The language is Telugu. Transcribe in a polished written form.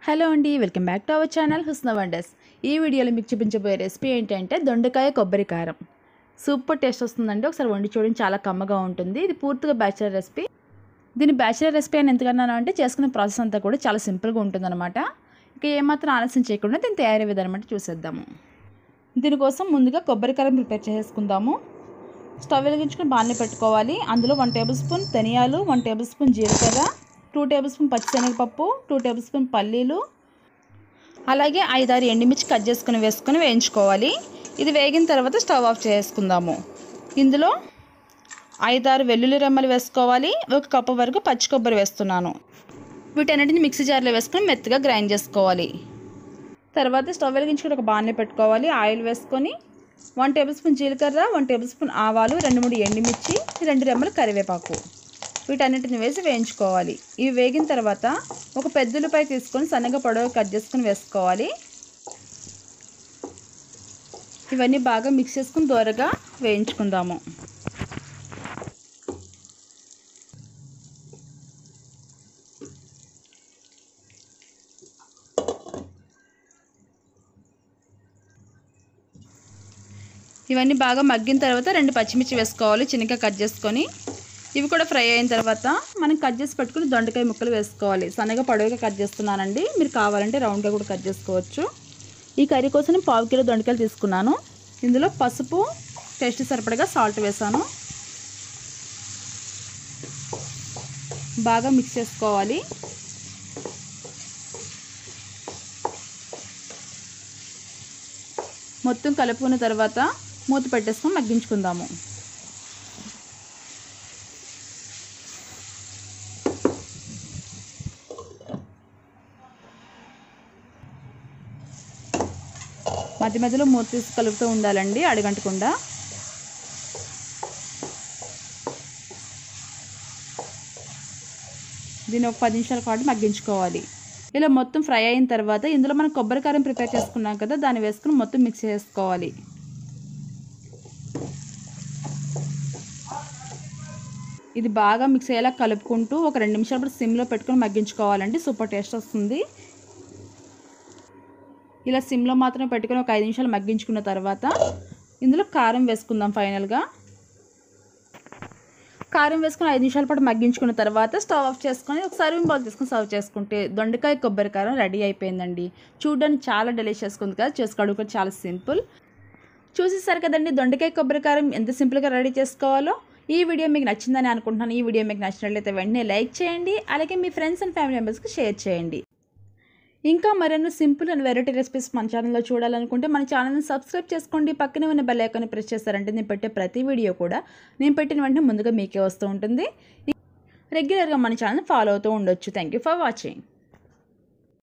హలో అండి, welcome back to our channel Husna wonders. ఈ వీడియోలో మీకు చూపించబోయే రెసిపీ ఏంటంటే దొండకాయ కొబ్బరి కారం. సూపర్ టేస్ట్ వస్తుందండి. ఒకసారి వండి చూడండి, చాలా కమ్మగా ఉంటుంది. ఇది పూర్తిగా బ్యాచిలర్ రెసిపీ. దీని బ్యాచిలర్ రెసిపీ అని ఎందుకన్నాను అంటే చేసుకునే ప్రాసెస్ అంతా కూడా చాలా సింపుల్గా ఉంటుందన్నమాట. ఇక ఏమాత్రం ఆలస్యం చేయకుండా దీని తయారీ విధానం అంటే చూసేద్దాము. దీనికోసం ముందుగా కొబ్బరి కారం ప్రిపేర్ చేసుకుందాము. స్టవ్ వెలిగించుకొని బాణలి పెట్టుకోవాలి. అందులో 1 టేబుల్ స్పూన్ ధనియాలు, 1 టేబుల్ స్పూన్ జీలకర్ర, 2 టేబుల్ స్పూన్ పచ్చిశనగపప్పు, 2 టేబుల్ స్పూన్ పల్లీలు, అలాగే 5-6 ఎండుమిర్చి కట్ చేసుకుని వేసుకొని వేయించుకోవాలి. ఇది వేగిన తర్వాత స్టవ్ ఆఫ్ చేసుకుందాము. ఇందులో 5-6 వెల్లుల్లి రెమ్మలు వేసుకోవాలి. 1 కప్పు వరకు పచ్చి కొబ్బరి వేస్తున్నాను. వీటన్నిటిని మిక్సీ జార్లో వేసుకొని మెత్తగా గ్రైండ్ చేసుకోవాలి. తర్వాత స్టవ్ వెలిగించుకొని ఒక బాణలి పెట్టుకోవాలి. ఆయిల్ వేసుకొని 1 టేబుల్ స్పూన్ జీలకర్ర, 1 టేబుల్ స్పూన్ ఆవాలు, 2-3 ఎండుమిర్చి, 2 రెమ్మలు కరివేపాకు, వీటన్నిటిని వేసి వేయించుకోవాలి. ఇవి వేగిన తర్వాత ఒక పెద్ద ఉల్లిపాయ తీసుకొని సన్నగా పొడవు కట్ చేసుకొని వేసుకోవాలి. ఇవన్నీ బాగా మిక్స్ చేసుకుని దోరగా వేయించుకుందాము. ఇవన్నీ బాగా మగ్గిన తర్వాత 2 పచ్చిమిర్చి వేసుకోవాలి, చిన్నగా కట్ చేసుకొని. ఇవి కూడా ఫ్రై అయిన తర్వాత మనం కట్ చేసి పెట్టుకుని దొండకాయ ముక్కలు వేసుకోవాలి. సన్నగా పొడవుగా కట్ చేస్తున్నానండి. మీరు కావాలంటే రౌండ్గా కూడా కట్ చేసుకోవచ్చు. ఈ కర్రీ కోసం నేను 1/2 కిలో దొండకాయలు తీసుకున్నాను. ఇందులో పసుపు, టేస్ట్ సరిపడగా సాల్ట్ వేసాను. బాగా మిక్స్ చేసుకోవాలి. మొత్తం కలుపుకున్న తర్వాత మూత పెట్టేసుకొని మగ్గించుకుందాము. మధ్య మధ్యలో మూత తీసి కలుపుతూ ఉండాలండి, అడుగంటకుండా. దీన్ని ఒక 10 నిమిషాల పాటు మగ్గించుకోవాలి. ఇలా మొత్తం ఫ్రై అయిన తర్వాత ఇందులో మనం కొబ్బరి కారం ప్రిపేర్ చేసుకున్నాం కదా, దాన్ని వేసుకుని మొత్తం మిక్స్ చేసుకోవాలి. ఇది బాగా మిక్స్ అయ్యేలా కలుపుకుంటూ ఒక 2 నిమిషాల పాటు సిమ్లో పెట్టుకొని మగ్గించుకోవాలండి. సూపర్ టేస్ట్ వస్తుంది. ఇలా సిమ్లో మాత్రమే పెట్టుకొని ఒక 5 నిమిషాలు మగ్గించుకున్న తర్వాత ఇందులో కారం వేసుకుందాం. ఫైనల్గా కారం వేసుకొని 5 నిమిషాల పాటు మగ్గించుకున్న తర్వాత స్టవ్ ఆఫ్ చేసుకొని ఒక సర్వింగ్ బౌల్ తీసుకొని సర్వ్ చేసుకుంటే దొండకాయ కొబ్బరి కారం రెడీ అయిపోయిందండి. చూడడానికి చాలా డెలిషియస్గా ఉంది కదా, చేసుకోవడం కూడా చాలా సింపుల్. చూసేసారు కదండి దొండకాయ కొబ్బరి కారం ఎంత సింపుల్గా రెడీ చేసుకోవాలో. ఈ వీడియో మీకు నచ్చిందని అనుకుంటున్నాను. ఈ వీడియో మీకు నచ్చినట్లయితే వెంటనే లైక్ చేయండి, అలాగే మీ ఫ్రెండ్స్ అండ్ ఫ్యామిలీ మెంబర్స్కి షేర్ చేయండి. ఇంకా మరెన్నో సింపుల్ అండ్ వెరైటీ రెసిపీస్ మన ఛానల్లో చూడాలనుకుంటే మన ఛానల్ని సబ్స్క్రైబ్ చేసుకోండి. పక్కనే ఉన్న బెల్ ఐకాన్ని ప్రెస్ చేస్తారంటే నేను పెట్టే ప్రతి వీడియో కూడా నేను పెట్టిన వెంటనే ముందుగా మీకే వస్తూ ఉంటుంది. రెగ్యులర్గా మన ఛానల్ని ఫాలో అవుతూ ఉండొచ్చు. Thank you for watching.